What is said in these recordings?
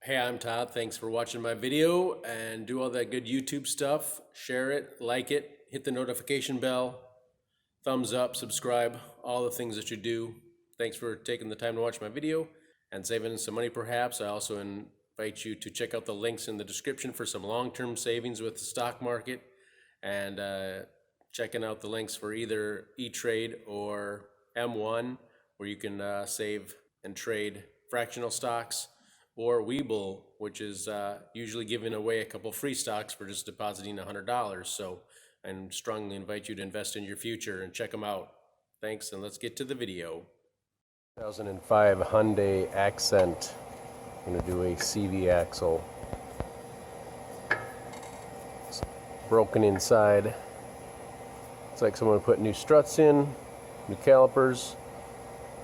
Hey, I'm Todd. Thanks for watching my video and do all that good YouTube stuff. Share it, like it, hit the notification bell, thumbs up, subscribe, all the things that you do. Thanks for taking the time to watch my video and saving some money perhaps. I also invite you to check out the links in the description for some long-term savings with the stock market and checking out the links for either E-Trade or M1 where you can save and trade fractional stocks, or Webull, which is usually giving away a couple free stocks for just depositing $100. So I strongly invite you to invest in your future and check them out. Thanks, and let's get to the video. 2005 Hyundai Accent. I'm going to do a CV axle. It's broken inside. It's like someone put new struts in, new calipers.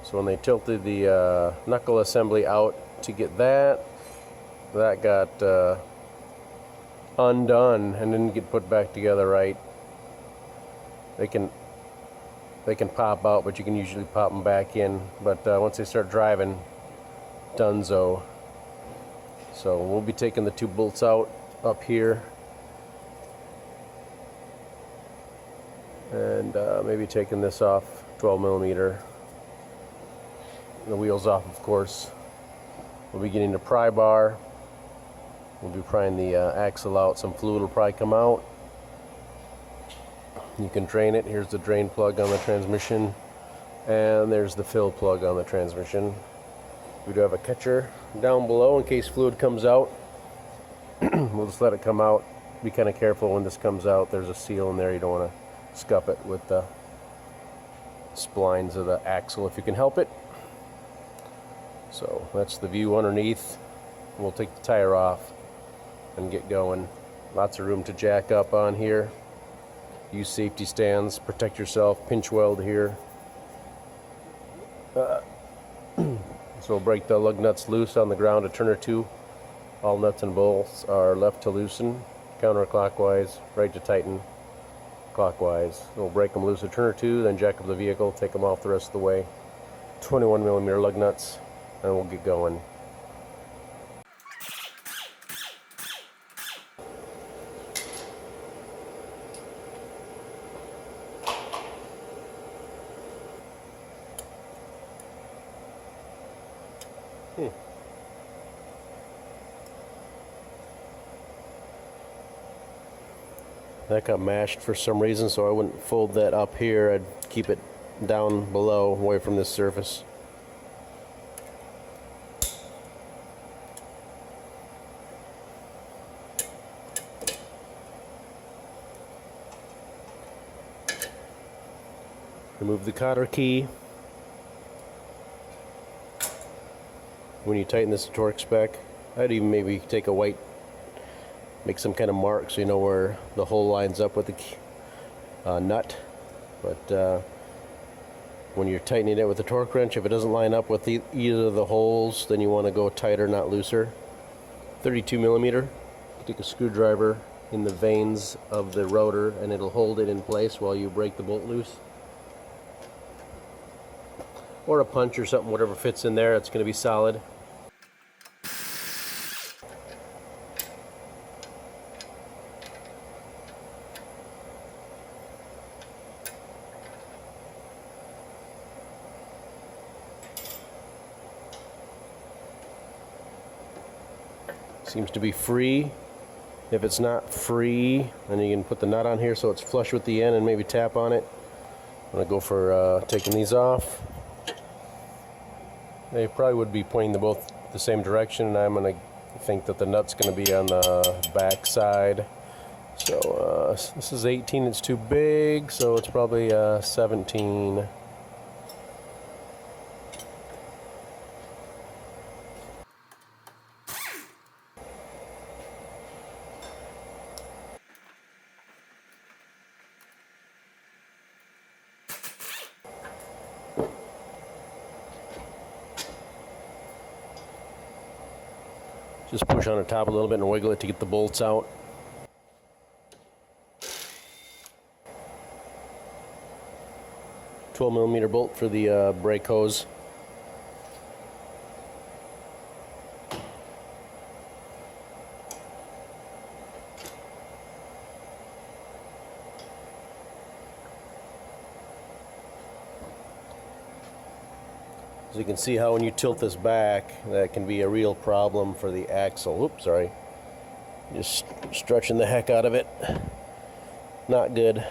So when they tilted the knuckle assembly out to get that got undone and didn't get put back together right. They can pop out, but you can usually pop them back in. But once they start driving, dunzo. So we'll be taking the two bolts out up here, and maybe taking this off, 12mm. The wheels off, of course. We'll be getting the pry bar. We'll be prying the axle out. Some fluid will probably come out. You can drain it. Here's the drain plug on the transmission, and there's the fill plug on the transmission. We do have a catcher down below in case fluid comes out. We'll just let it come out. Be kind of careful when this comes out. There's a seal in there. You don't want to scuff it with the splines of the axle if you can help it. So that's the view underneath. We'll take the tire off and get going. Lots of room to jack up on here. Use safety stands, protect yourself, pinch weld here. So we'll break the lug nuts loose on the ground, a turn or two. All nuts and bolts are left to loosen, counterclockwise, right to tighten, clockwise. We'll break them loose a turn or two, then jack up the vehicle, take them off the rest of the way. 21mm lug nuts, and we'll get going. That got mashed for some reason, so I wouldn't fold that up here. I'd keep it down below, away from this surface. Remove the cotter key. When you tighten this torque spec, I'd even maybe take a white, make some kind of mark so you know where the hole lines up with the nut. But when you're tightening it with the torque wrench, if it doesn't line up with either of the holes, then you want to go tighter, not looser. 32mm. Take a screwdriver in the vanes of the rotor and it'll hold it in place while you break the bolt loose. Or a punch or something, whatever fits in there, it's going to be solid. Seems to be free. If it's not free, then you can put the nut on here so it's flush with the end and maybe tap on it. I'm going to go for taking these off. They probably would be pointing them both the same direction, and I'm going to think that the nut's going to be on the back side. So this is 18, it's too big, so it's probably 17. Just push on the top a little bit and wiggle it to get the bolts out. 12mm bolt for the brake hose. So you can see how when you tilt this back, that can be a real problem for the axle. Oops, sorry. Just stretching the heck out of it. Not good.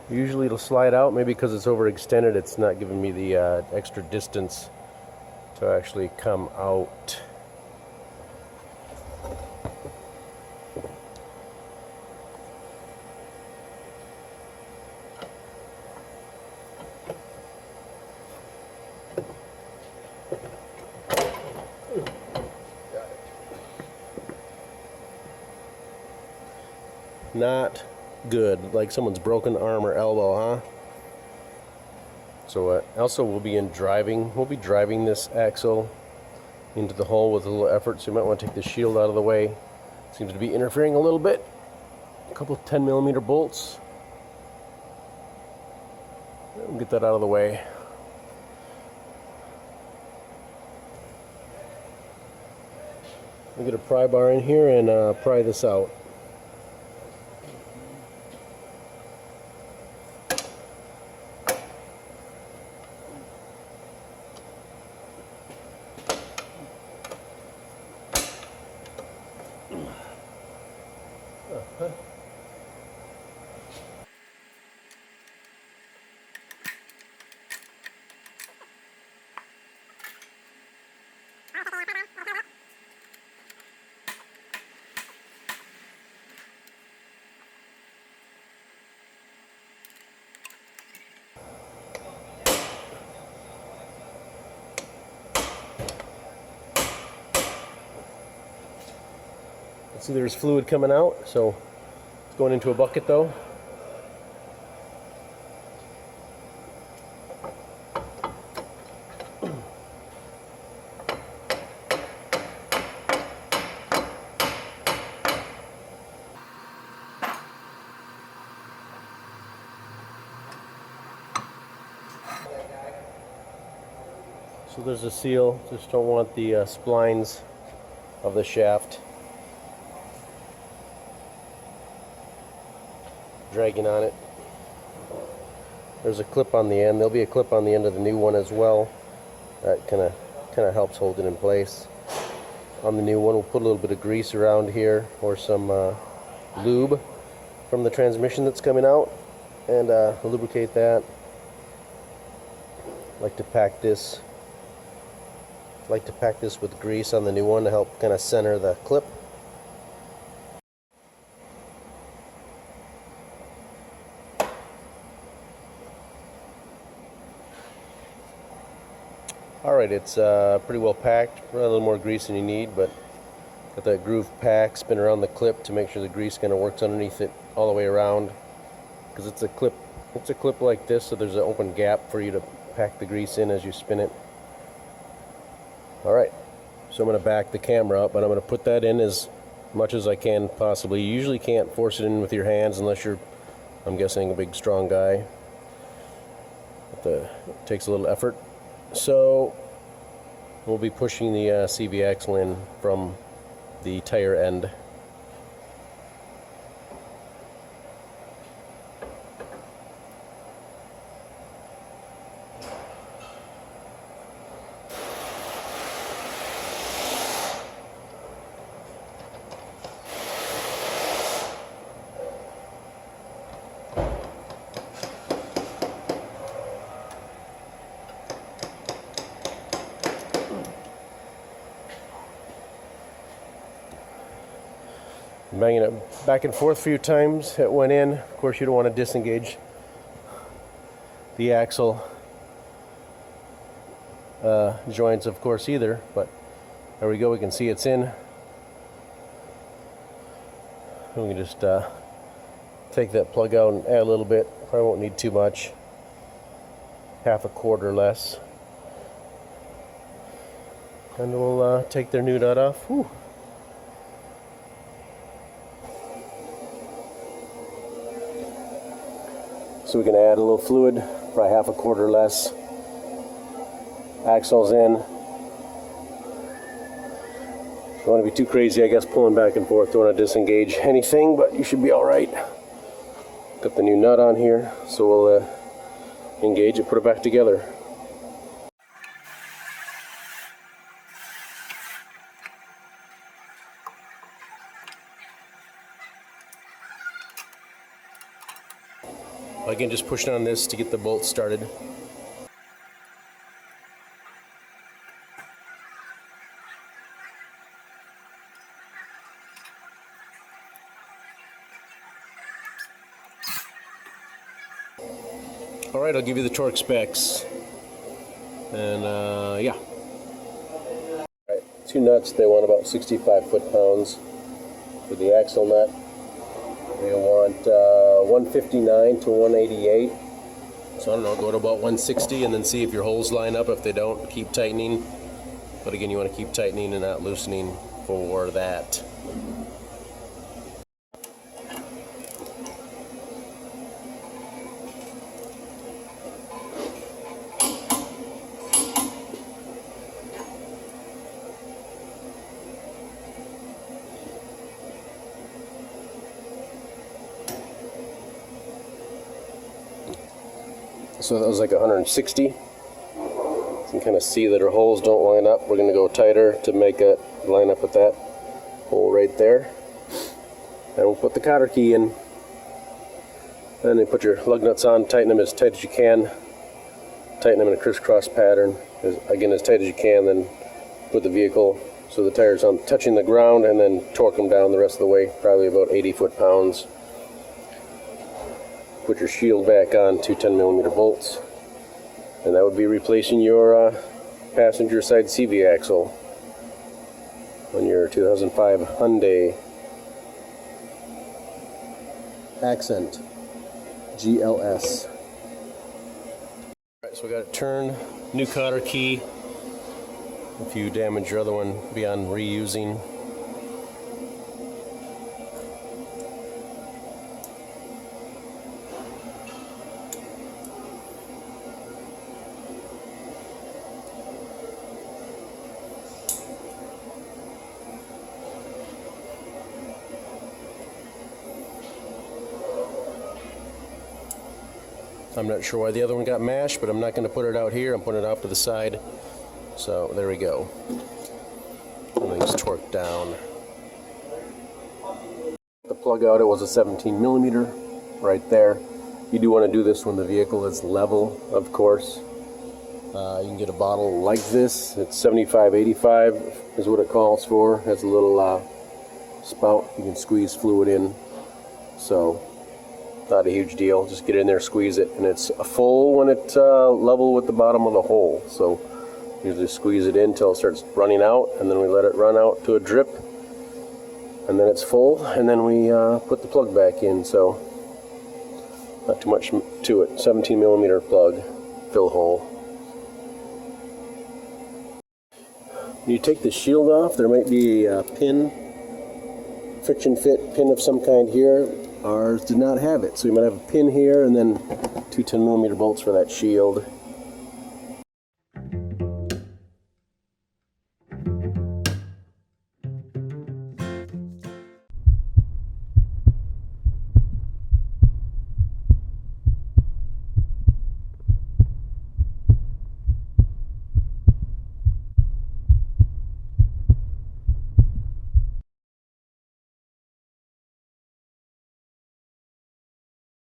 Usually it'll slide out, maybe because it's overextended, it's not giving me the extra distance to actually come out. Not good, like someone's broken arm or elbow, huh? So also we'll be driving this axle into the hole with a little effort, so you might want to take the shield out of the way. Seems to be interfering a little bit. A couple 10mm bolts. We'll get that out of the way. We'll get a pry bar in here and pry this out. See, there's fluid coming out, so it's going into a bucket though. So there's a seal, just don't want the splines of the shaft dragging on it. There's a clip on the end. There'll be a clip on the end of the new one as well. That kind of helps hold it in place. On the new one, we'll put a little bit of grease around here or some lube from the transmission that's coming out, and lubricate that. Like to pack this with grease on the new one to help kind of center the clip. Alright, it's pretty well packed. A little more grease than you need, but got that groove pack, spin around the clip to make sure the grease kind of works underneath it all the way around. Because it's a clip like this, so there's an open gap for you to pack the grease in as you spin it. Alright, so I'm going to back the camera up, but I'm going to put that in as much as I can possibly. You usually can't force it in with your hands unless you're, I'm guessing, a big strong guy. It takes a little effort. So we'll be pushing the CV axle in from the tire end. Banging it back and forth a few times. It went in. Of course, you don't want to disengage the axle joints, of course, either. But there we go. We can see it's in. We can just take that plug out and add a little bit. Probably won't need too much. Half a quart or less. And we'll take their new nut off. Whew. So we can add a little fluid, probably half a quarter less. Axles in. Don't want to be too crazy, I guess, pulling back and forth. Don't want to disengage anything, but you should be all right. Got the new nut on here, so we'll engage it, put it back together. Again, just pushing on this to get the bolt started. All right, I'll give you the torque specs. And yeah. All right, two nuts, they want about 65 foot-pounds for the axle nut. They want 159 to 188. So I don't know, go to about 160 and then see if your holes line up. If they don't, keep tightening. But again, you want to keep tightening and not loosening for that. So that was like 160. You can kind of see that our holes don't line up. We're going to go tighter to make it line up with that hole right there. And we'll put the cotter key in. And then put your lug nuts on, tighten them as tight as you can. Tighten them in a crisscross pattern, again as tight as you can. Then put the vehicle so the tire's on touching the ground, and then torque them down the rest of the way, probably about 80 foot-pounds. Put your shield back on to 10mm bolts, and that would be replacing your passenger side CV axle on your 2005 Hyundai Accent GLS. Alright, so we got it turned, new cotter key. If you damage your other one beyond reusing. I'm not sure why the other one got mashed, but I'm not going to put it out here. I'm putting it off to the side. So there we go. Everything's torqued down. The plug out, it was a 17mm right there. You do want to do this when the vehicle is level, of course. You can get a bottle like this. It's 75/85 is what it calls for. It has a little spout. You can squeeze fluid in. So not a huge deal. Just get in there, squeeze it, and it's full when it's level with the bottom of the hole. So usually squeeze it in until it starts running out, and then we let it run out to a drip, and then it's full, and then we put the plug back in. So not too much to it. 17mm plug, fill hole. When you take the shield off, there might be a pin, friction fit pin of some kind here. Ours did not have it, so we might have a pin here and then two 10mm bolts for that shield.